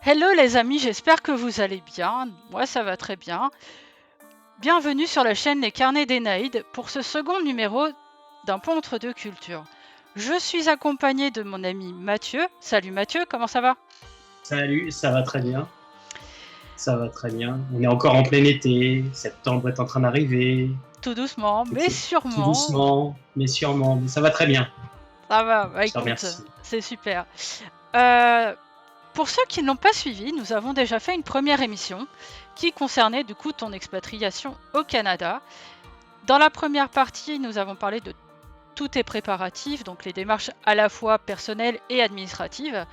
Hello les amis, j'espère que vous allez bien. Moi ça va très bien. Bienvenue sur la chaîne Les Carnets d'Énaïde pour ce second numéro d'un pont entre deux cultures. Je suis accompagnée de mon ami Mathieu. Salut Mathieu, comment ça va? Salut, ça va très bien. Ça va très bien. On est encore en plein été, septembre est en train d'arriver. Tout doucement, mais Tout sûrement. doucement, mais sûrement. Mais ça va très bien. Ça va, bah Je te écoute, remercie. c'est super. Pour ceux qui ne l'ont pas suivi, nous avons déjà fait une première émission qui concernait du coup ton expatriation au Canada. Dans la première partie, nous avons parlé de tous tes préparatifs, donc les démarches à la fois personnelles et administratives.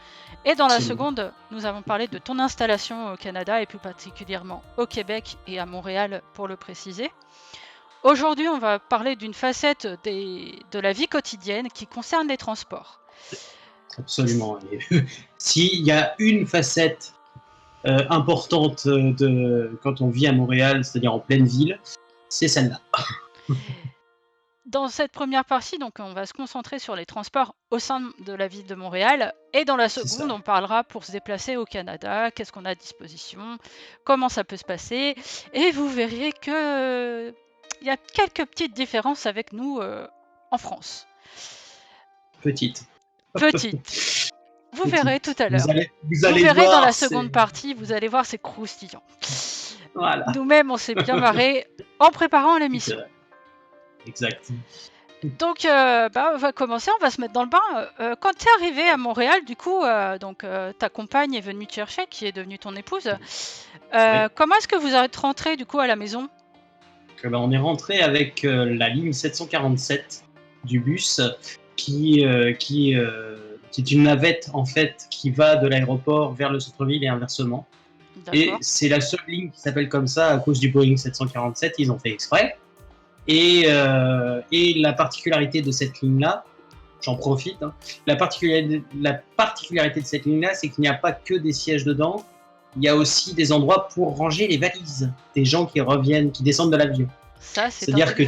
Et dans la Absolument. seconde, nous avons parlé de ton installation au Canada et plus particulièrement au Québec et à Montréal pour le préciser. Aujourd'hui, on va parler d'une facette de la vie quotidienne qui concerne les transports. Absolument. Et s'il y a une facette importante de quand on vit à Montréal, c'est-à-dire en pleine ville, c'est celle-là. Dans cette première partie, donc, on va se concentrer sur les transports au sein de la ville de Montréal. Et dans la seconde, on parlera pour se déplacer au Canada, qu'est-ce qu'on a à disposition, comment ça peut se passer. Et vous verrez que il y a quelques petites différences avec nous en France. Petite. Vous verrez tout à l'heure. Vous allez verrez voir, dans la seconde partie, vous allez voir, c'est croustillant. Voilà. Nous-mêmes, on s'est bien marré en préparant l'émission. Exact. Donc, on va commencer, on va se mettre dans le bain. Quand tu es arrivé à Montréal, du coup, ta compagne est venue te chercher, qui est devenue ton épouse. Oui. Comment est-ce que vous êtes rentré du coup à la maison? On est rentré avec la ligne 747 du bus qui est une navette en fait qui va de l'aéroport vers le centre-ville et inversement. Et c'est la seule ligne qui s'appelle comme ça à cause du Boeing 747, ils ont fait exprès. Et la particularité de cette ligne-là, j'en profite, hein, la particularité de cette ligne-là, c'est qu'il n'y a pas que des sièges dedans, il y a aussi des endroits pour ranger les valises des gens qui reviennent, qui descendent de l'avion. C'est-à-dire que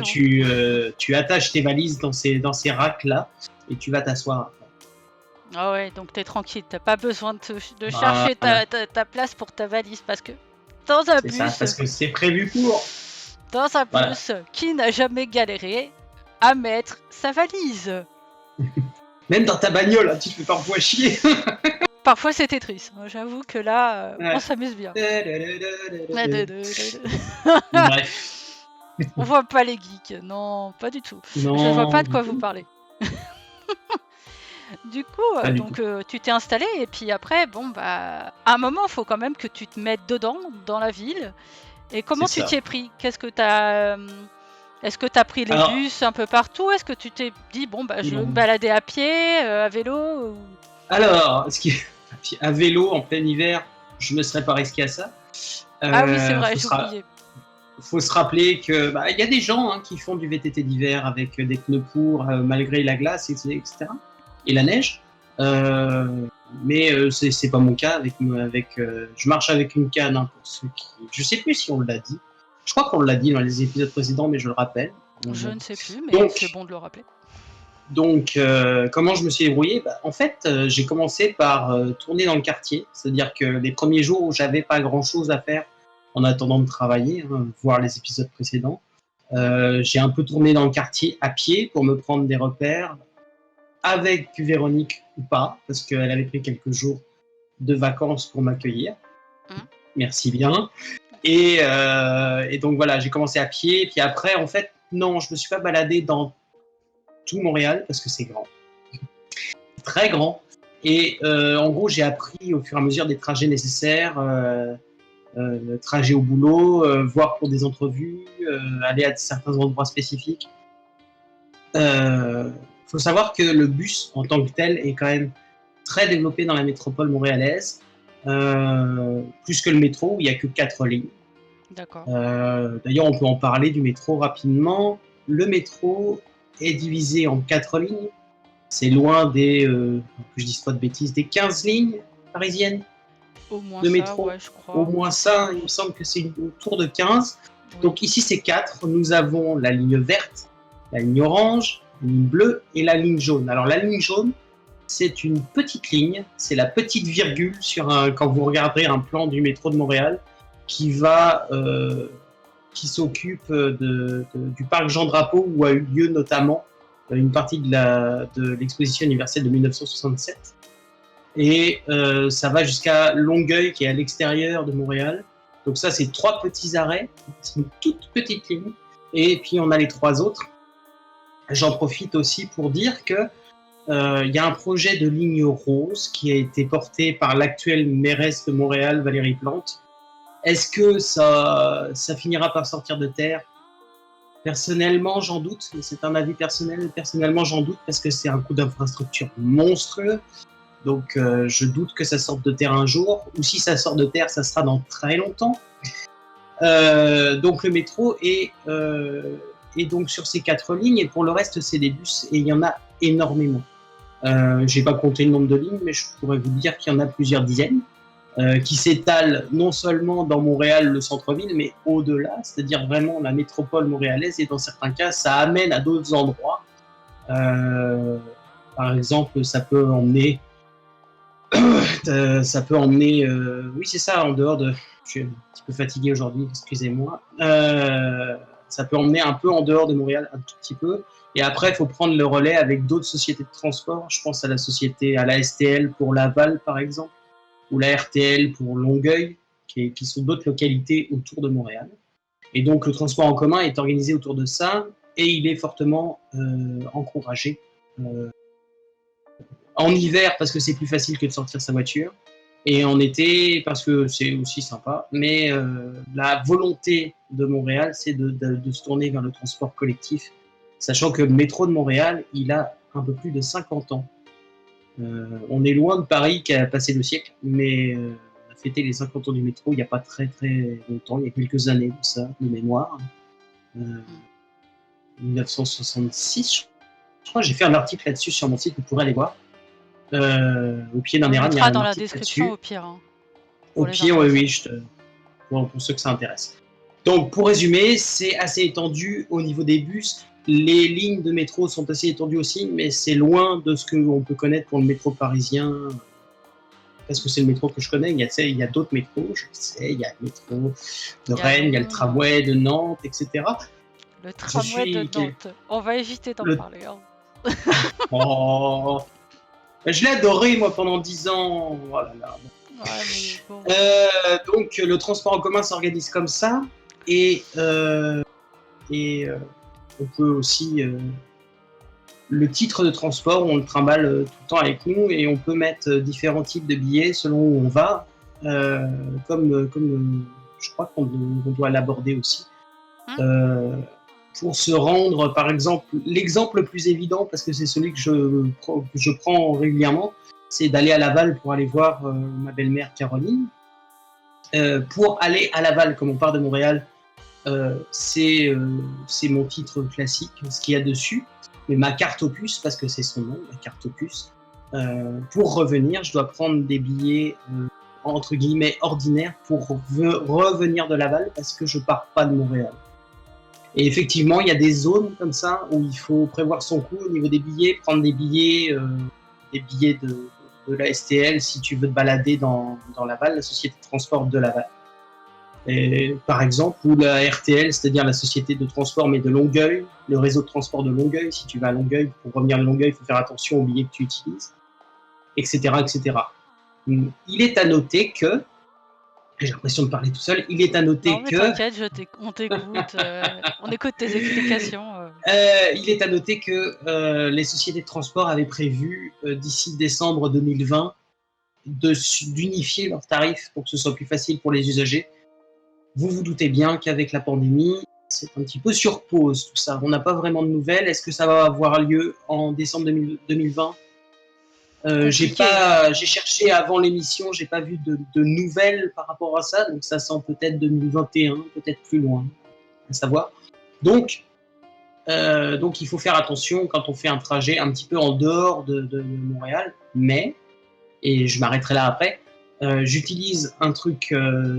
tu attaches tes valises dans ces racks-là et tu vas t'asseoir. Ah ouais, donc t'es tranquille, t'as pas besoin de chercher ta place pour ta valise parce que dans un bus... C'est ça, parce que c'est prévu pour... Dans un bus, qui n'a jamais galéré à mettre sa valise? Même dans ta bagnole, tu te fais parfois chier. Parfois c'est Tetris, j'avoue que là, on s'amuse bien. Bref. On voit pas les geeks, non, pas du tout. Non. Je vois pas de quoi vous parlez. Du coup, tu t'es installé et puis après, à un moment, il faut quand même que tu te mettes dedans, dans la ville. Et comment tu t'y es pris? Est-ce que t'as pris les bus un peu partout? Est-ce que tu t'es dit, je vais me balader à pied, à vélo ou... Alors, à vélo en plein hiver, je me serais pas risqué à ça. Ah oui, c'est vrai, j'ai oublié. Faut se rappeler que y a des gens qui font du VTT d'hiver avec des pneus pour malgré la glace, etc. et la neige. Mais c'est pas mon cas. Je marche avec une canne pour ceux qui. Je sais plus si on l'a dit. Je crois qu'on l'a dit dans les épisodes précédents, mais je le rappelle. Je ne sais plus, mais c'est bon de le rappeler. Donc, comment je me suis débrouillé? En fait, j'ai commencé par tourner dans le quartier. C'est-à-dire que les premiers jours où j'avais pas grand-chose à faire en attendant de travailler, voir les épisodes précédents, j'ai un peu tourné dans le quartier à pied pour me prendre des repères, avec Véronique ou pas, parce qu'elle avait pris quelques jours de vacances pour m'accueillir. Merci bien. Et donc voilà, j'ai commencé à pied. Puis après, en fait, non, je me suis pas baladé dans tout Montréal parce que c'est grand. Très grand. Et en gros, j'ai appris au fur et à mesure des trajets nécessaires, trajets au boulot, voir pour des entrevues, aller à certains endroits spécifiques. Faut savoir que le bus en tant que tel est quand même très développé dans la métropole montréalaise, plus que le métro où il n'y a que 4 lignes. D'accord. D'ailleurs, on peut en parler du métro rapidement. Le métro est divisé en 4 lignes. C'est loin des, je dis pas de bêtises, des 15 lignes parisiennes de métro. Ouais, je crois. Au moins ça, il me semble que c'est autour de 15. Oui. Donc ici, c'est 4. Nous avons la ligne verte, la ligne orange, la ligne bleue et la ligne jaune. Alors la ligne jaune, c'est une petite ligne, c'est la petite virgule quand vous regarderez un plan du métro de Montréal qui s'occupe du parc Jean Drapeau où a eu lieu notamment une partie de l'exposition universelle de 1967. Et ça va jusqu'à Longueuil qui est à l'extérieur de Montréal. Donc ça, c'est 3 petits arrêts, c'est une toute petite ligne. Et puis on a les 3 autres. J'en profite aussi pour dire que y a un projet de ligne rose qui a été porté par l'actuelle mairesse de Montréal, Valérie Plante. Est-ce que ça finira par sortir de terre? Personnellement, j'en doute, mais c'est un avis personnel. Personnellement, j'en doute parce que c'est un coût d'infrastructure monstrueux. Donc, je doute que ça sorte de terre un jour. Ou si ça sort de terre, ça sera dans très longtemps. Donc, le métro est donc sur ces 4 lignes. Et pour le reste, c'est des bus. Et il y en a énormément. J'ai pas compté le nombre de lignes, mais je pourrais vous dire qu'il y en a plusieurs dizaines. Qui s'étalent non seulement dans Montréal, le centre-ville, mais au-delà, c'est-à-dire vraiment la métropole montréalaise, et dans certains cas, ça amène à d'autres endroits. Par exemple, ça peut emmener, oui c'est ça, en dehors de, je suis un petit peu fatigué aujourd'hui, excusez-moi, ça peut emmener un peu en dehors de Montréal, un tout petit peu, et après, il faut prendre le relais avec d'autres sociétés de transport, je pense à la STL pour Laval, par exemple, ou la RTL pour Longueuil, qui sont d'autres localités autour de Montréal. Et donc le transport en commun est organisé autour de ça, et il est fortement encouragé. En hiver, parce que c'est plus facile que de sortir sa voiture, et en été, parce que c'est aussi sympa. Mais la volonté de Montréal, c'est de se tourner vers le transport collectif, sachant que le métro de Montréal, il a un peu plus de 50 ans. On est loin de Paris qui a passé le siècle, mais on a fêté les 50 ans du métro il n'y a pas très très longtemps, il y a quelques années de ça, de mémoire. 1966, je crois, j'ai fait un article là-dessus sur mon site, vous pourrez aller voir. Au pied d'un érable, il y a un dans la article description là-dessus. au pire. Hein, au pied, oui, pour ceux que ça intéresse. Donc pour résumer, c'est assez étendu au niveau des bus. Les lignes de métro sont assez étendues aussi, mais c'est loin de ce qu'on peut connaître pour le métro parisien. Parce que c'est le métro que je connais. Il y a d'autres métros, je sais. Il y a le métro de Rennes, il y a le tramway de Nantes, etc. Le tramway de Nantes. On va éviter d'en parler. Hein. Oh, je l'ai adoré, moi, pendant 10 ans. Oh là là. Ouais, mais bon. Donc, le transport en commun s'organise comme ça. Et on peut aussi le titre de transport, on le trimballe tout le temps avec nous et on peut mettre différents types de billets selon où on va, comme je crois qu'on doit l'aborder aussi. Pour se rendre, par exemple, l'exemple le plus évident, parce que c'est celui que je prends régulièrement, c'est d'aller à Laval pour aller voir ma belle-mère Caroline. Pour aller à Laval, comme on part de Montréal, c'est mon titre classique, ce qu'il y a dessus, mais ma carte opus, parce que c'est son nom, la carte opus. Pour revenir, je dois prendre des billets entre guillemets ordinaires pour revenir de Laval, parce que je pars pas de Montréal. Et effectivement, il y a des zones comme ça où il faut prévoir son coût au niveau des billets, prendre des billets de la STL si tu veux te balader dans Laval, la société de transport de Laval. Et, par exemple, ou la RTL, c'est-à-dire la société de transport, mais de Longueuil, le réseau de transport de Longueuil. Si tu vas à Longueuil, pour revenir de Longueuil, il faut faire attention aux billets que tu utilises, etc., etc. Il est à noter que, j'ai l'impression de parler tout seul, il est à noter non, mais t'inquiète, on t'écoute, on écoute tes explications. Il est à noter que les sociétés de transport avaient prévu, d'ici décembre 2020, d'unifier leurs tarifs pour que ce soit plus facile pour les usagers. Vous vous doutez bien qu'avec la pandémie, c'est un petit peu sur pause tout ça. On n'a pas vraiment de nouvelles. Est-ce que ça va avoir lieu en décembre 2020 ? J'ai cherché avant l'émission, j'ai pas vu de nouvelles par rapport à ça, donc ça sent peut-être 2021, peut-être plus loin, à savoir. Donc il faut faire attention quand on fait un trajet un petit peu en dehors de Montréal, mais, et je m'arrêterai là après, j'utilise un truc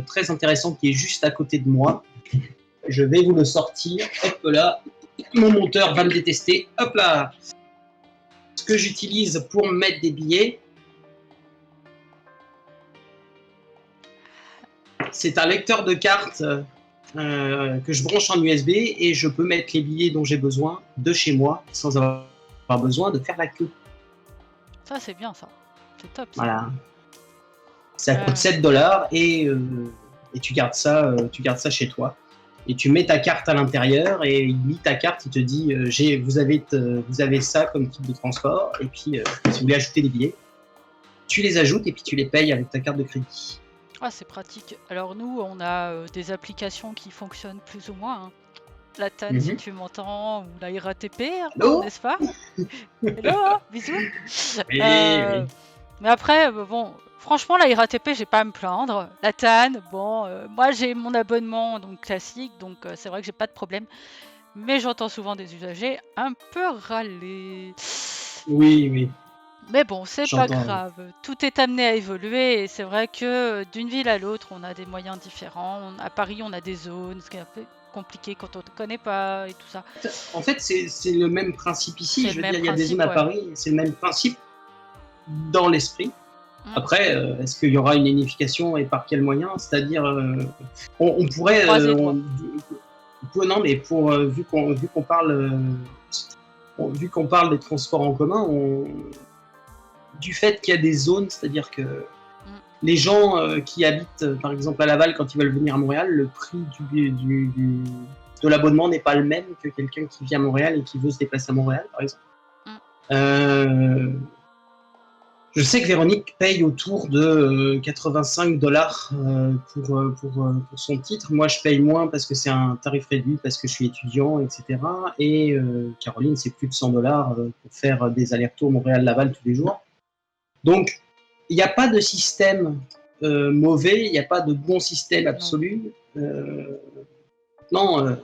très intéressant qui est juste à côté de moi. Je vais vous le sortir. Hop là, mon monteur va me détester. Hop là. que j'utilise pour mettre des billets, c'est un lecteur de cartes que je branche en USB et je peux mettre les billets dont j'ai besoin de chez moi sans avoir besoin de faire la queue. Ça, c'est bien, ça. C'est top, ça. Voilà. Ça coûte 7$ et tu gardes ça chez toi. Et tu mets ta carte à l'intérieur et il lit ta carte, il te dit vous avez ça comme type de transport. Et puis, si vous voulez ajouter des billets, tu les ajoutes et puis tu les payes avec ta carte de crédit. Ah, c'est pratique. Alors nous, on a des applications qui fonctionnent plus ou moins. Hein. La TAN, si tu m'entends, ou la RATP, n'est-ce pas? Hello, bisous. Oui. Mais après, bon, franchement, la RATP, j'ai pas à me plaindre. La TAN, bon, moi j'ai mon abonnement donc classique, donc c'est vrai que j'ai pas de problème. Mais j'entends souvent des usagers un peu râler. Oui. Mais bon, c'est pas grave. Tout est amené à évoluer et c'est vrai que d'une ville à l'autre, on a des moyens différents. À Paris, on a des zones, ce qui est un peu compliqué quand on ne connaît pas et tout ça. En fait, c'est le même principe ici. Je veux dire, il y a des zones à Paris, c'est le même principe dans l'esprit. Après, est-ce qu'il y aura une unification et par quels moyens? C'est-à-dire, on pourrait... non, mais vu qu'on parle des transports en commun, du fait qu'il y a des zones, c'est-à-dire que les gens qui habitent, par exemple, à Laval, quand ils veulent venir à Montréal, le prix de l'abonnement n'est pas le même que quelqu'un qui vit à Montréal et qui veut se déplacer à Montréal, par exemple. Je sais que Véronique paye autour de 85$ pour son titre. Moi, je paye moins parce que c'est un tarif réduit, parce que je suis étudiant, etc. Et Caroline, c'est plus de 100$ pour faire des allers-retours Montréal-Laval tous les jours. Donc, il n'y a pas de système mauvais, il n'y a pas de bon système absolu. Non,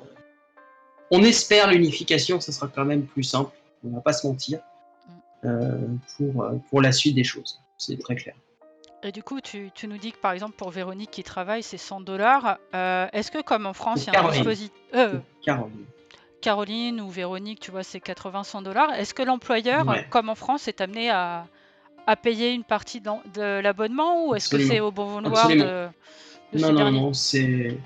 on espère l'unification, ça sera quand même plus simple, on ne va pas se mentir, pour la suite des choses, c'est très clair. Et du coup, tu nous dis que par exemple pour Véronique qui travaille, c'est 100$. Est-ce que comme en France, il y a un dispositif... Caroline ou Véronique, tu vois, c'est 80-100$. Est-ce que l'employeur, comme en France, est amené à payer une partie de l'abonnement ou est-ce que c'est au bon vouloir de Non, c'est...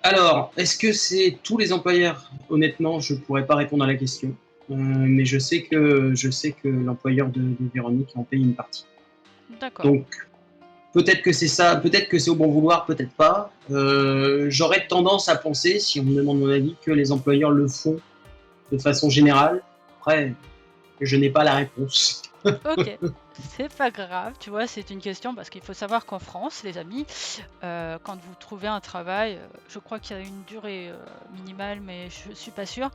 Alors, est-ce que c'est tous les employeurs? Honnêtement, je ne pourrais pas répondre à la question. Mais je sais que l'employeur de Véronique en paye une partie. D'accord. Donc, peut-être que c'est ça, peut-être que c'est au bon vouloir, peut-être pas. J'aurais tendance à penser, si on me demande mon avis, que les employeurs le font de façon générale. Après, je n'ai pas la réponse. Ok, c'est pas grave, tu vois, c'est une question parce qu'il faut savoir qu'en France, les amis, quand vous trouvez un travail, je crois qu'il y a une durée minimale, mais je suis pas sûre,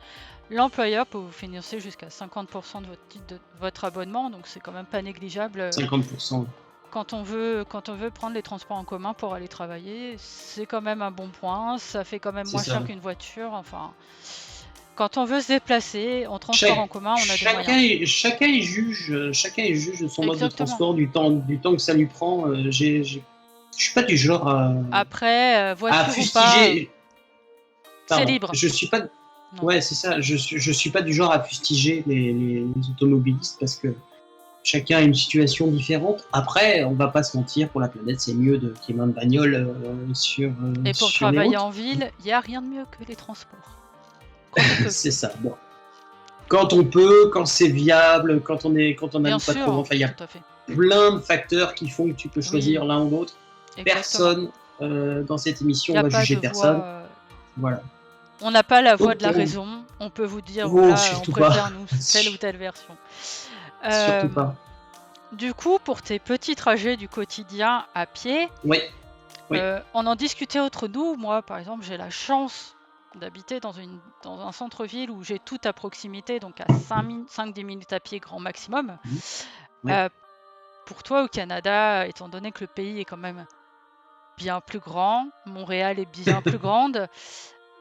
l'employeur peut vous financer jusqu'à 50% de votre abonnement, donc c'est quand même pas négligeable. 50%. Quand on veut prendre les transports en commun pour aller travailler, c'est quand même un bon point, ça fait quand même moins cher qu'une voiture, enfin... Quand on veut se déplacer en transport en commun, on a des moyens. Chacun est juge de son mode de transport, du temps que ça lui prend. Je suis pas du genre à... Après, voiture ou pas, c'est libre. Je suis pas... Ouais, c'est ça. Je suis pas du genre à fustiger les automobilistes parce que chacun a une situation différente. Après, on va pas se mentir, pour la planète, c'est mieux qu'il y ait moins de bagnoles sur Et pour travailler en ville, il n'y a rien de mieux que les transports. C'est ça. Bon. Quand on peut, quand c'est viable, quand on n'habite pas trop loin. Enfin, il y a plein de facteurs qui font que tu peux choisir l'un ou l'autre. Personne dans cette émission va juger personne. Voilà. On n'a pas la voix de la raison. On peut vous dire voilà, on préfère nous telle ou telle version. Surtout pas. Du coup, pour tes petits trajets du quotidien à pied, on en discutait entre nous. Moi, par exemple, j'ai la chance d'habiter dans un centre-ville où j'ai tout à proximité, donc à 5-10 minutes à pied grand maximum. Pour toi au Canada, étant donné que le pays est quand même bien plus grand, Montréal est bien plus grande,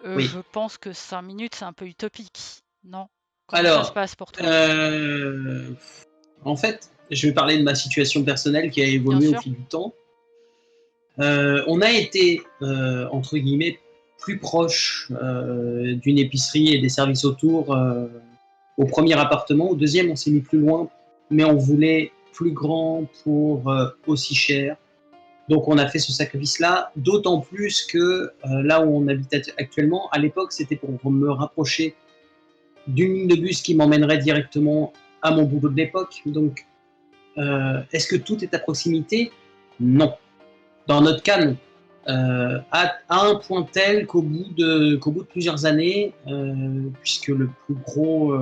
je pense que 5 minutes c'est un peu utopique, non? Comment ça se passe pour toi? En fait, je vais parler de ma situation personnelle qui a évolué au fil du temps. On a été, entre guillemets, plus proche d'une épicerie et des services autour au premier appartement. Au deuxième, on s'est mis plus loin, mais on voulait plus grand pour aussi cher. Donc on a fait ce sacrifice-là, d'autant plus que là où on habite actuellement, à l'époque, c'était pour me rapprocher d'une ligne de bus qui m'emmènerait directement à mon boulot de l'époque. Donc, est-ce que tout est à proximité? Non. Dans notre cas, non. À un point tel qu'au bout de plusieurs années, puisque le plus gros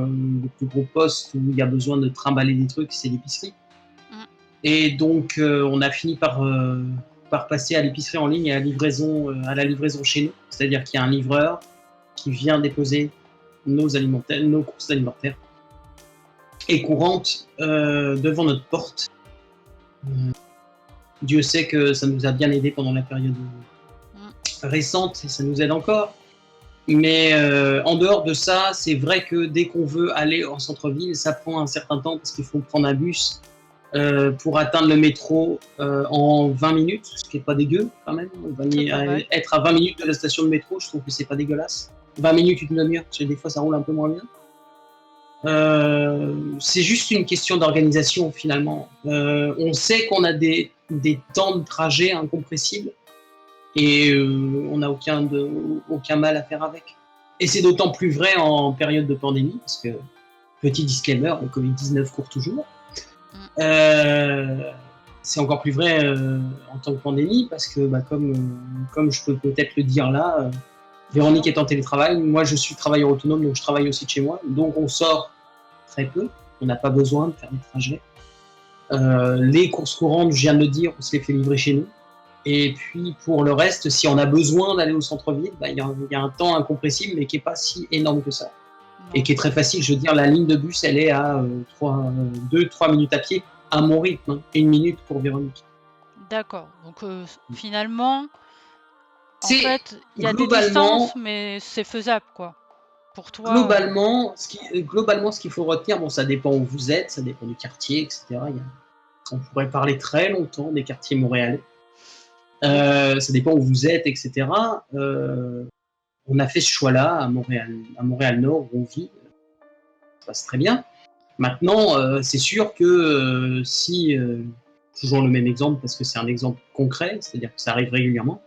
poste où il y a besoin de trimballer des trucs, c'est l'épicerie. Et donc, on a fini par passer à l'épicerie en ligne et à la livraison chez nous. C'est-à-dire qu'il y a un livreur qui vient déposer nos courses alimentaires et qu'on rentre devant notre porte. Dieu sait que ça nous a bien aidé pendant la période récente et ça nous aide encore. Mais en dehors de ça, c'est vrai que dès qu'on veut aller en centre-ville, ça prend un certain temps parce qu'il faut prendre un bus pour atteindre le métro en 20 minutes, ce qui n'est pas dégueu quand même. Être à 20 minutes de la station de métro, je trouve que c'est pas dégueulasse. 20 minutes, une demi-heure, parce que des fois ça roule un peu moins bien. C'est juste une question d'organisation finalement. On sait qu'on a des temps de trajet incompressibles et on n'a aucun mal à faire avec. Et c'est d'autant plus vrai en période de pandémie, parce que, petit disclaimer, le Covid-19 court toujours. C'est encore plus vrai en tant que pandémie, parce que comme je peux peut-être le dire là, Véronique est en télétravail, moi je suis travailleur autonome, donc je travaille aussi de chez moi, donc on sort très peu, on n'a pas besoin de faire des trajets. Les courses courantes, je viens de le dire, on se les fait livrer chez nous. Et puis pour le reste, si on a besoin d'aller au centre-ville, il y a un temps incompressible, mais qui n'est pas si énorme que ça. Et qui est très facile, je veux dire, la ligne de bus, elle est à 2-3 minutes à pied, à mon rythme, hein, 1 minute pour Véronique. D'accord, donc finalement, en fait, il y a des distances, mais c'est faisable, quoi. Pour toi, globalement, ce qu'il faut retenir, bon, ça dépend où vous êtes, ça dépend du quartier, etc. On pourrait parler très longtemps des quartiers montréalais. Ça dépend où vous êtes, etc. On a fait ce choix-là à Montréal-Nord, où on vit. Ça passe très bien. Maintenant, c'est sûr que si, toujours le même exemple, parce que c'est un exemple concret, c'est-à-dire que ça arrive régulièrement,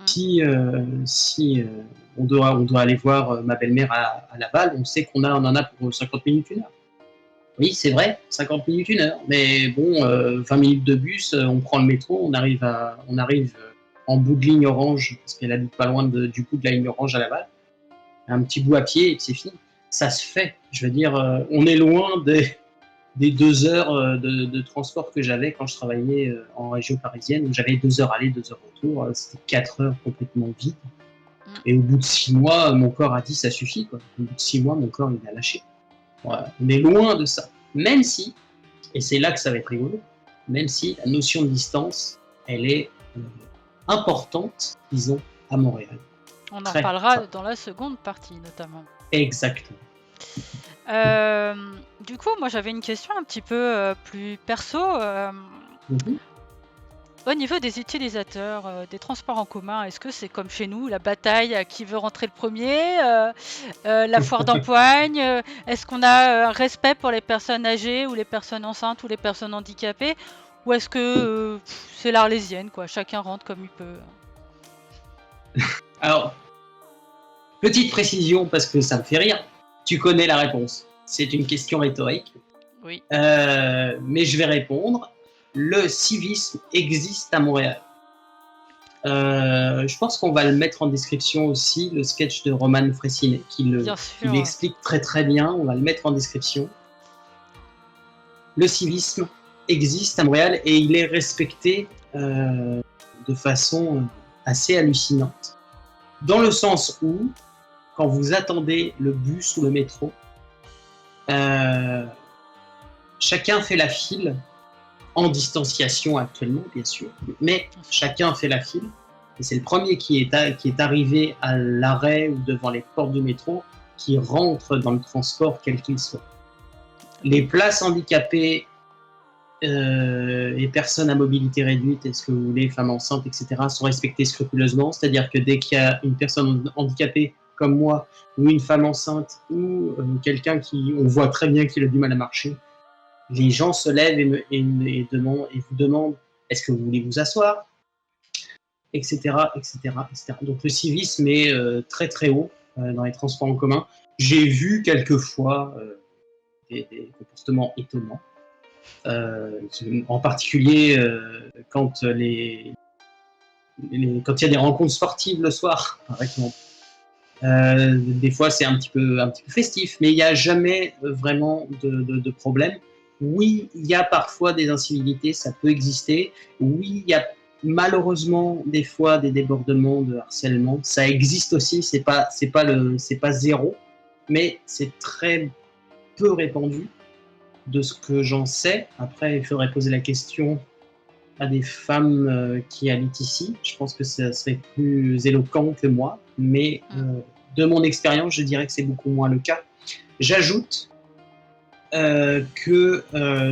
si on doit aller voir ma belle-mère à Laval, on sait qu'on en a pour 50 minutes, 1 heure. Oui, c'est vrai, 50 minutes, 1 heure. Mais bon, 20 minutes de bus, on prend le métro, on arrive en bout de ligne orange, parce qu'elle habite pas loin du bout de la ligne orange à Laval. Un petit bout à pied et c'est fini. Ça se fait. Je veux dire, on est loin des 2 heures de transport que j'avais quand je travaillais en région parisienne, où j'avais 2 heures aller, 2 heures retour. C'était 4 heures complètement vide. Et au bout de 6 mois, mon corps a dit ça suffit, quoi. Au bout de 6 mois, mon corps il a lâché. Voilà. On est loin de ça. Même si, et c'est là que ça va être rigolo, même si la notion de distance, elle est importante, disons, à Montréal. On en parlera dans la seconde partie, notamment. Exactement. Du coup, moi j'avais une question un petit peu plus perso. Au niveau des utilisateurs des transports en commun, est-ce que c'est comme chez nous, la bataille à qui veut rentrer le premier, la foire d'empoigne, est-ce qu'on a un respect pour les personnes âgées ou les personnes enceintes ou les personnes handicapées, ou est-ce que c'est l'Arlésienne, quoi, chacun rentre comme il peut? Alors, petite précision parce que ça me fait rire, tu connais la réponse. C'est une question rhétorique. Oui. Mais je vais répondre. Le civisme existe à Montréal. Je pense qu'on va le mettre en description aussi, le sketch de Roman Fressinet, qui l'explique très très bien. On va le mettre en description. Le civisme existe à Montréal et il est respecté de façon assez hallucinante. Dans le sens où, quand vous attendez le bus ou le métro, chacun fait la file, en distanciation actuellement, bien sûr, mais chacun fait la file. Et c'est le premier qui est arrivé à l'arrêt ou devant les portes du métro qui rentre dans le transport, quel qu'il soit. Les places handicapées et personnes à mobilité réduite, est-ce que vous voulez, femmes enceintes, etc., sont respectées scrupuleusement. C'est-à-dire que dès qu'il y a une personne handicapée, comme moi, ou une femme enceinte, ou quelqu'un qui, on voit très bien qu'il a du mal à marcher, les gens se lèvent et vous demandent est-ce que vous voulez vous asseoir, etc., etc., etc. Donc le civisme est très très haut dans les transports en commun. J'ai vu quelquefois des comportements étonnants, en particulier quand quand il y a des rencontres sportives le soir, par exemple. Des fois, c'est un petit peu festif, mais il n'y a jamais vraiment de problème. Oui, il y a parfois des incivilités, ça peut exister. Oui, il y a malheureusement des fois des débordements de harcèlement. Ça existe aussi, c'est pas zéro, mais c'est très peu répandu de ce que j'en sais. Après, il faudrait poser la question à des femmes qui habitent ici. Je pense que ça serait plus éloquent que moi, mais de mon expérience, je dirais que c'est beaucoup moins le cas. J'ajoute que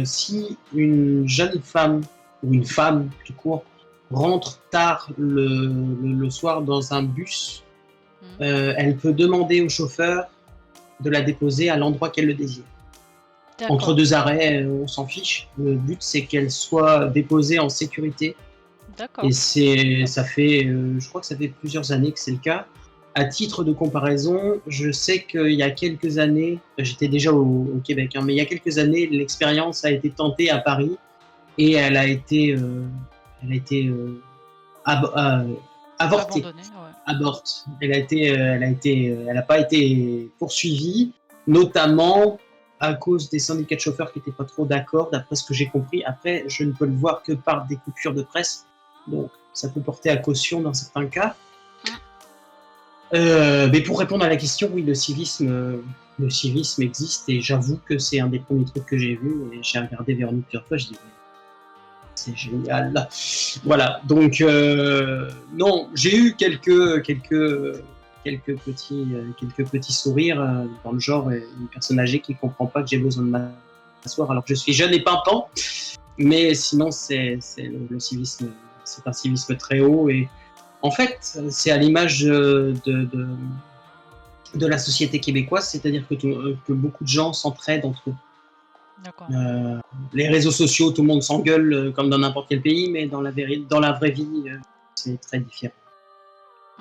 si une jeune femme, ou une femme tout court, rentre tard le soir dans un bus, elle peut demander au chauffeur de la déposer à l'endroit qu'elle le désire. D'accord. Entre deux arrêts, on s'en fiche. Le but, c'est qu'elle soit déposée en sécurité. D'accord. Et ça fait, je crois que ça fait plusieurs années que c'est le cas. À titre de comparaison, je sais qu'il y a quelques années, j'étais déjà au Québec, mais il y a quelques années, l'expérience a été tentée à Paris et elle a été avortée. Aborte. Elle n'a pas été poursuivie, notamment à cause des syndicats de chauffeurs qui n'étaient pas trop d'accord, d'après ce que j'ai compris. Après, je ne peux le voir que par des coupures de presse, donc ça peut porter à caution dans certains cas. Mais pour répondre à la question, oui, le civisme existe, et j'avoue que c'est un des premiers trucs que j'ai vu, et j'ai regardé Véronique plusieurs fois, je dis c'est génial. Voilà, donc non, j'ai eu quelques petits sourires dans le genre une personne âgée qui ne comprend pas que j'ai besoin de m'asseoir alors que je suis jeune et pimpant, mais sinon c'est le civisme, c'est un civisme très haut, et en fait c'est à l'image de la société québécoise, c'est-à-dire que beaucoup de gens s'entraident entre eux. D'accord. Les réseaux sociaux, tout le monde s'engueule comme dans n'importe quel pays, mais dans la vraie vie, c'est très différent.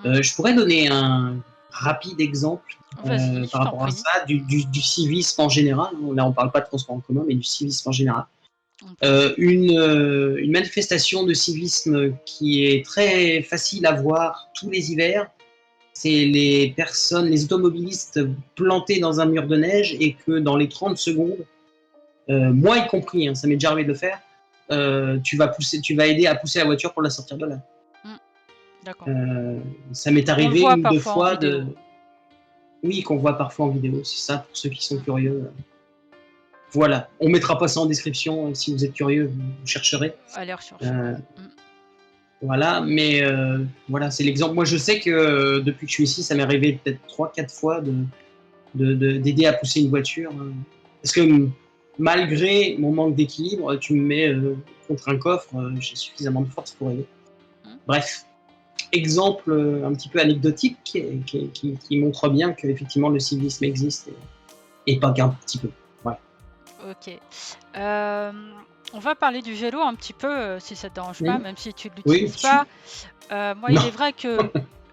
Je pourrais donner un rapide exemple par rapport à ça, du civisme en général. Là, on ne parle pas de transport en commun, mais du civisme en général. Une manifestation de civisme qui est très facile à voir tous les hivers, c'est les automobilistes plantés dans un mur de neige, et que dans les 30 secondes, moi y compris, ça m'est déjà arrivé de le faire, tu vas aider à pousser la voiture pour la sortir de là. D'accord. Ça m'est arrivé une ou deux fois oui, qu'on voit parfois en vidéo, c'est ça, pour ceux qui sont curieux. Voilà, on mettra pas ça en description, si vous êtes curieux, vous chercherez. Allez rechercher. Voilà, mais voilà, c'est l'exemple. Moi, je sais que depuis que je suis ici, ça m'est arrivé peut-être 3-4 fois d'aider à pousser une voiture. Parce que malgré mon manque d'équilibre, tu me mets contre un coffre, j'ai suffisamment de force pour aider. Bref, exemple un petit peu anecdotique qui montre bien qu'effectivement le civisme existe, et pas qu'un petit peu. Ouais. Ok. On va parler du vélo un petit peu, si ça te dérange pas, même si tu ne l'utilises pas. Moi, il est vrai que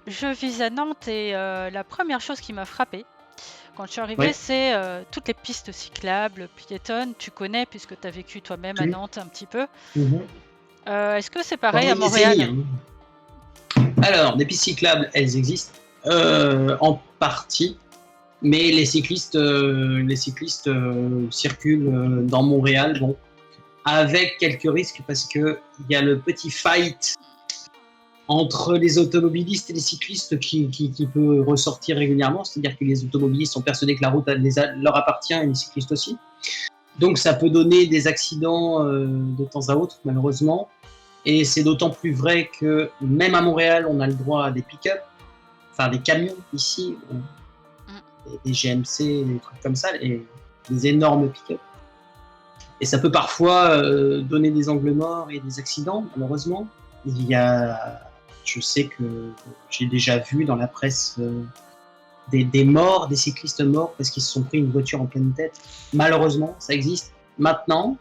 je vis à Nantes, et la première chose qui m'a frappée quand je suis arrivée, c'est toutes les pistes cyclables, piétonnes. Tu connais puisque tu as vécu toi-même à Nantes un petit peu. Est-ce que c'est pareil à Montréal? Alors, des pistes cyclables, elles existent en partie, mais les cyclistes circulent dans Montréal, bon, avec quelques risques, parce qu'il y a le petit fight entre les automobilistes et les cyclistes qui peut ressortir régulièrement, c'est-à-dire que les automobilistes sont persuadés que la route leur appartient, et les cyclistes aussi. Donc ça peut donner des accidents de temps à autre, malheureusement. Et c'est d'autant plus vrai que même à Montréal, on a le droit à des pick-up, enfin des camions ici, des GMC, des trucs comme ça, des énormes pick-up. Et ça peut parfois donner des angles morts et des accidents, malheureusement. Je sais que j'ai déjà vu dans la presse des morts, des cyclistes morts parce qu'ils se sont pris une voiture en pleine tête. Malheureusement, ça existe. Maintenant,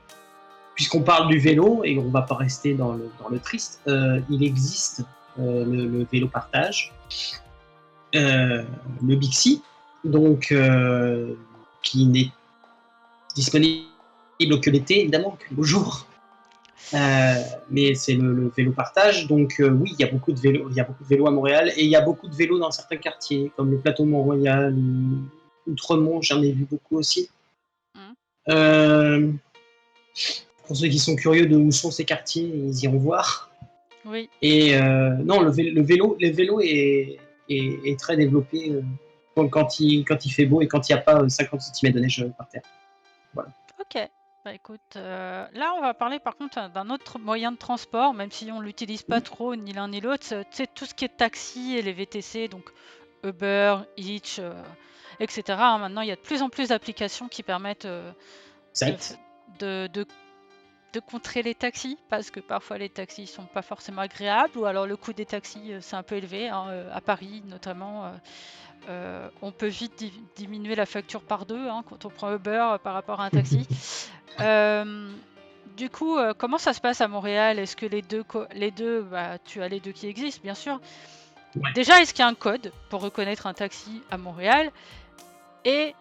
puisqu'on parle du vélo, et on ne va pas rester dans le triste, il existe le vélo partage, le Bixi, donc qui n'est disponible que l'été, évidemment, que le jour. Mais c'est le vélo partage, donc oui, il y a beaucoup de vélos à Montréal, et il y a beaucoup de vélos dans certains quartiers, comme le plateau Mont-Royal, Outremont, j'en ai vu beaucoup aussi. Pour ceux qui sont curieux de où sont ces quartiers, ils iront voir. Oui. Et non, le vélo est très développé quand il fait beau et quand il n'y a pas 50 cm de neige par terre. Voilà. Ok. Bah écoute, là on va parler par contre d'un autre moyen de transport, même si on l'utilise pas trop ni l'un ni l'autre. C'est tout ce qui est taxi et les VTC, donc Uber, Hitch, etc. Maintenant, il y a de plus en plus d'applications qui permettent de contrer les taxis, parce que parfois les taxis sont pas forcément agréables, ou alors le coût des taxis c'est un peu élevé, hein, à Paris notamment. On peut vite diminuer la facture par deux, hein, quand on prend Uber par rapport à un taxi. Du coup, comment ça se passe à Montréal? Est-ce que les deux, bah, tu as les deux qui existent, bien sûr. Ouais. Déjà, est-ce qu'il y a un code pour reconnaître un taxi à Montréal? Et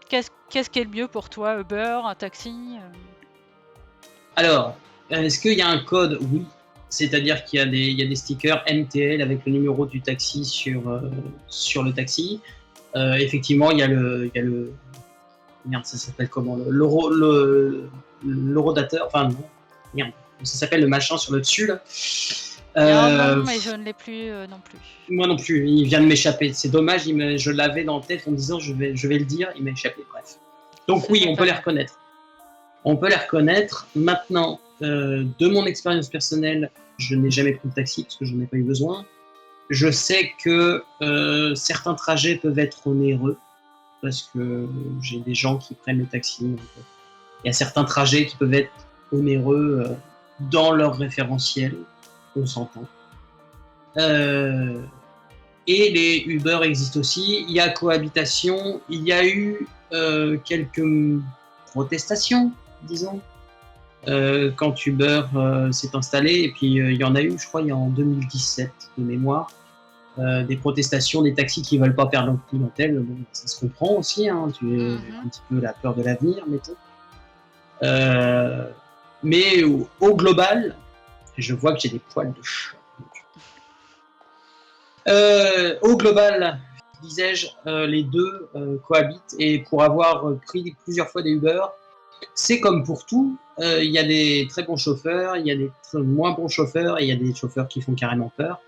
qu'est-ce qui est le mieux pour toi, Uber, un taxi? Alors, est-ce qu'il y a un code? Oui. C'est-à-dire qu'il y a des stickers MTL avec le numéro du taxi sur le taxi. Effectivement, il y a le merde, ça s'appelle comment? L'horodateur. Enfin, non. Merde. Ça s'appelle le machin sur le dessus, là. Non, mais je ne l'ai plus non plus. Moi non plus, il vient de m'échapper. C'est dommage, je l'avais dans la tête en me disant je vais le dire, il m'a échappé, bref. Donc oui, on peut les reconnaître. On peut les reconnaître. Maintenant, de mon expérience personnelle, je n'ai jamais pris de taxi parce que je n'en ai pas eu besoin. Je sais que certains trajets peuvent être onéreux parce que j'ai des gens qui prennent le taxi. Donc, il y a certains trajets qui peuvent être onéreux dans leur référentiel, on s'entend. Et les Uber existent aussi. Il y a cohabitation. Il y a eu quelques protestations, disons, quand Uber s'est installé. Et puis il y en a eu, je crois, en 2017 de mémoire, des protestations des taxis qui ne veulent pas perdre leur clientèle. Bon, ça se comprend aussi. Hein, tu as un petit peu la peur de l'avenir, mettons. Mais au global, je vois que j'ai des poils de chat. Au global, disais-je, les deux cohabitent, et pour avoir pris plusieurs fois des Uber, c'est comme pour tout, il y a des très bons chauffeurs, il y a des moins bons chauffeurs, et il y a des chauffeurs qui font carrément peur.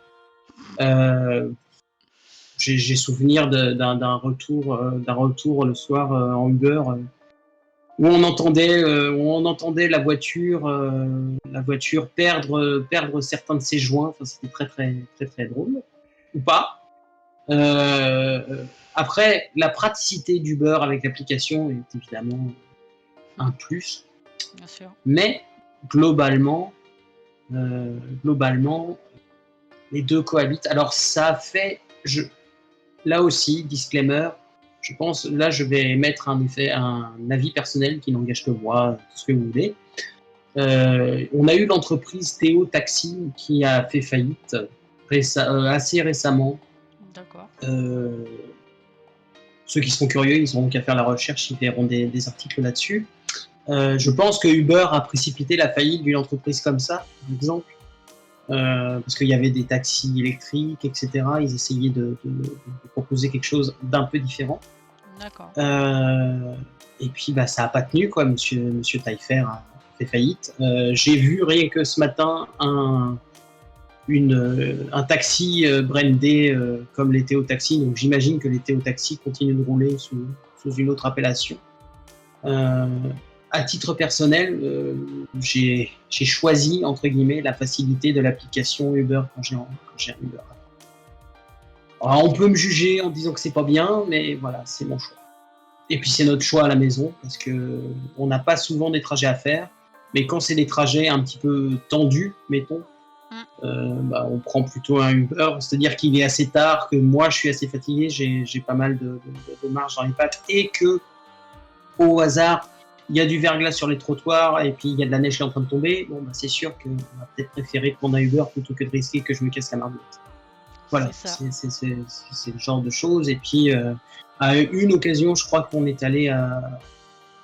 J'ai souvenir d'un retour le soir en Uber où on entendait la voiture perdre certains de ses joints. Enfin, c'était très très très très drôle, ou pas. Après, la praticité d'Uber avec l'application est évidemment un plus. Bien sûr. Mais globalement, les deux cohabitent. Alors ça fait, là aussi, disclaimer, je pense, là je vais mettre un avis personnel qui n'engage que moi, tout ce que vous voulez. On a eu l'entreprise Théo Taxi qui a fait faillite assez récemment. D'accord. Ceux qui sont curieux, ils n'auront qu'à faire la recherche, ils verront des articles là-dessus. Je pense que Uber a précipité la faillite d'une entreprise comme ça, par exemple. Parce qu'il y avait des taxis électriques, etc. Ils essayaient de proposer quelque chose d'un peu différent. D'accord. Et puis ça n'a pas tenu, quoi. Monsieur Taillefer a fait faillite. J'ai vu rien que ce matin un taxi brandé comme les Théo Taxi. Donc j'imagine que les Théo Taxi continuent de rouler sous une autre appellation. À titre personnel, j'ai choisi, entre guillemets, la facilité de l'application Uber quand j'ai un Uber. Alors, on peut me juger en disant que c'est pas bien, mais voilà, c'est mon choix. Et puis c'est notre choix à la maison, parce qu'on n'a pas souvent des trajets à faire, mais quand c'est des trajets un petit peu tendus, mettons, on prend plutôt un Uber, c'est-à-dire qu'il est assez tard, que moi je suis assez fatigué, j'ai pas mal de marge dans les pattes, et que au hasard, il y a du verglas sur les trottoirs et puis il y a de la neige qui est en train de tomber, c'est sûr qu'on va peut-être préférer prendre un Uber plutôt que de risquer que je me casse la marmotte. Voilà, c'est le genre de choses. Et puis, à une occasion, je crois qu'on est allé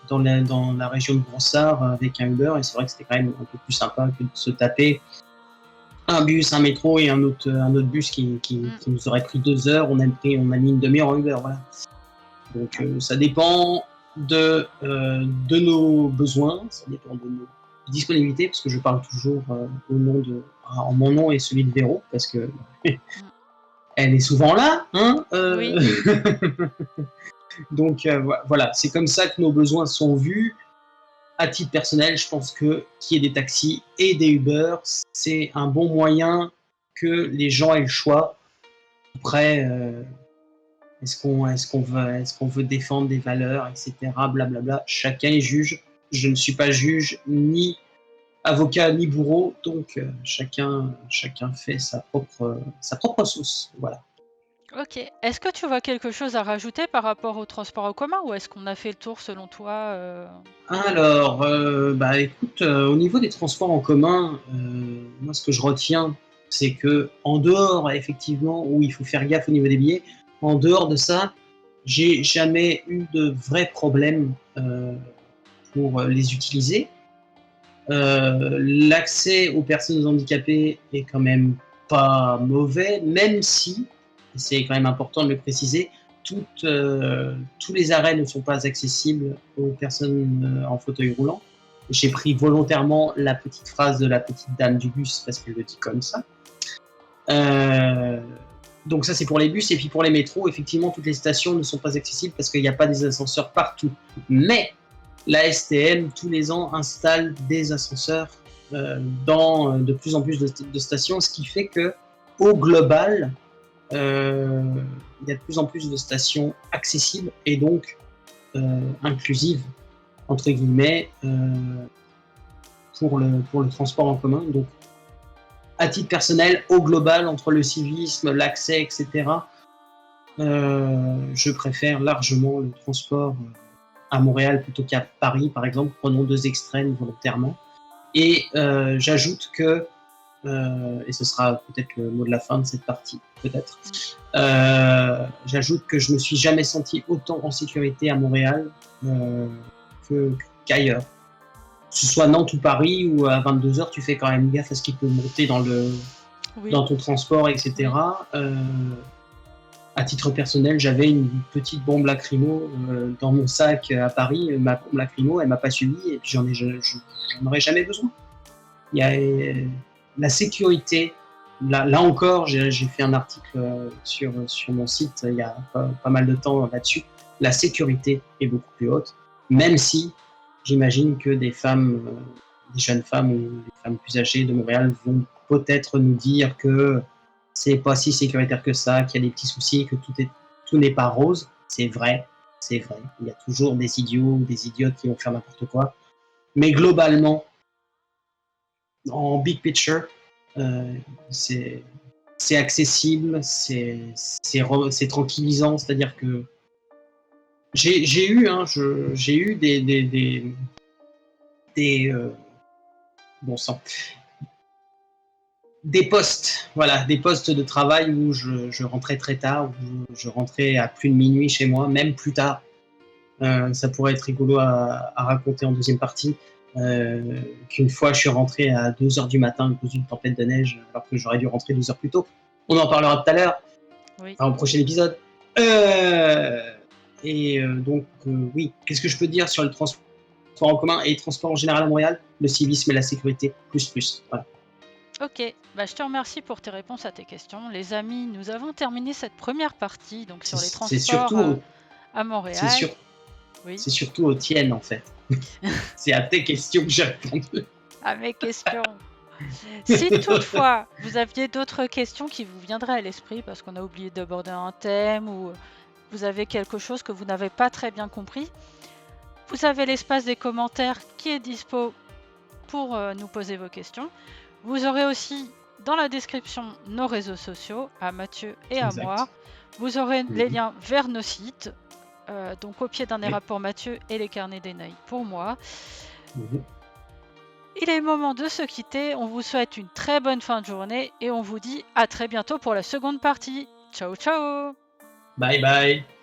dans la région de Brossard avec un Uber, et c'est vrai que c'était quand même un peu plus sympa que de se taper un bus, un métro et un autre bus qui nous aurait pris 2 heures. On a mis une demi-heure en Uber, voilà. Donc ça dépend de nos besoins, ça dépend de nos disponibilités, parce que je parle toujours en mon nom et celui de Véro, parce que elle est souvent là, hein. Oui. Donc voilà, c'est comme ça que nos besoins sont vus. À titre personnel, je pense que qu'il y ait des taxis et des Uber, c'est un bon moyen que les gens aient le choix. Après, est-ce qu'on veut défendre des valeurs, etc. Blablabla. Chacun est juge. Je ne suis pas juge, ni avocat, ni bourreau. Donc chacun fait sa propre sauce. Voilà. Ok. Est-ce que tu vois quelque chose à rajouter par rapport au transport en commun, ou est-ce qu'on a fait le tour selon toi Alors, écoute, au niveau des transports en commun, moi ce que je retiens, c'est que en dehors, effectivement, où il faut faire gaffe au niveau des billets, en dehors de ça, j'ai jamais eu de vrais problèmes pour les utiliser. L'accès aux personnes handicapées est quand même pas mauvais, même si, c'est quand même important de le préciser, tous les arrêts ne sont pas accessibles aux personnes en fauteuil roulant. J'ai pris volontairement la petite phrase de la petite dame du bus parce qu'elle le dit comme ça. Donc ça c'est pour les bus, et puis pour les métros, effectivement toutes les stations ne sont pas accessibles parce qu'il n'y a pas des ascenseurs partout. Mais la STM tous les ans installe des ascenseurs dans de plus en plus de stations, ce qui fait que au global, il y a de plus en plus de stations accessibles et donc inclusives entre guillemets pour le transport en commun. Donc à titre personnel, au global, entre le civisme, l'accès, etc., je préfère largement le transport à Montréal plutôt qu'à Paris, par exemple. Prenons 2 extrêmes volontairement. Et j'ajoute que, et ce sera peut-être le mot de la fin de cette partie, peut-être, j'ajoute que je ne me suis jamais senti autant en sécurité à Montréal qu'ailleurs. Que ce soit Nantes ou Paris, où à 22h, tu fais quand même gaffe à ce qui peut monter dans ton transport, etc. À titre personnel, j'avais une petite bombe lacrymo dans mon sac à Paris. Ma bombe lacrymo, elle m'a pas suivi, et puis j'en aurais jamais besoin. Il y a la sécurité. Là encore, j'ai fait un article sur mon site il y a pas mal de temps là-dessus. La sécurité est beaucoup plus haute, même si j'imagine que des jeunes femmes ou des femmes plus âgées de Montréal vont peut-être nous dire que c'est pas si sécuritaire que ça, qu'il y a des petits soucis, que tout n'est pas rose. C'est vrai. Il y a toujours des idiots ou des idiotes qui vont faire n'importe quoi. Mais globalement, en big picture, c'est accessible, c'est tranquillisant. C'est-à-dire que j'ai eu des postes de travail où je rentrais très tard, où je rentrais à plus de minuit chez moi, même plus tard. Ça pourrait être rigolo à raconter en deuxième partie. Qu'une fois je suis rentré à 2h du matin à cause d'une tempête de neige, alors que j'aurais dû rentrer 2 heures plus tôt. On en parlera tout à l'heure, au prochain épisode. Donc, oui, qu'est-ce que je peux dire sur le transport en commun et le transport en général à Montréal? Le civisme et la sécurité, plus. Voilà. Ok, je te remercie pour tes réponses à tes questions. Les amis, nous avons terminé cette première partie donc sur les transports à Montréal. C'est surtout aux tiennes en fait. C'est à tes questions que j'ai répondu. À mes questions. Si toutefois vous aviez d'autres questions qui vous viendraient à l'esprit parce qu'on a oublié d'aborder un thème, ou vous avez quelque chose que vous n'avez pas très bien compris, vous avez l'espace des commentaires qui est dispo pour nous poser vos questions. Vous aurez aussi dans la description nos réseaux sociaux, à Mathieu et à Exact. moi. Vous aurez les Mhm. liens vers nos sites, donc au pied d'un Oui. ERA pour Mathieu et les carnets des Naïs pour moi. Mhm. Il est moment de se quitter, on vous souhaite une très bonne fin de journée et on vous dit à très bientôt pour la seconde partie. Ciao ciao. Bye bye.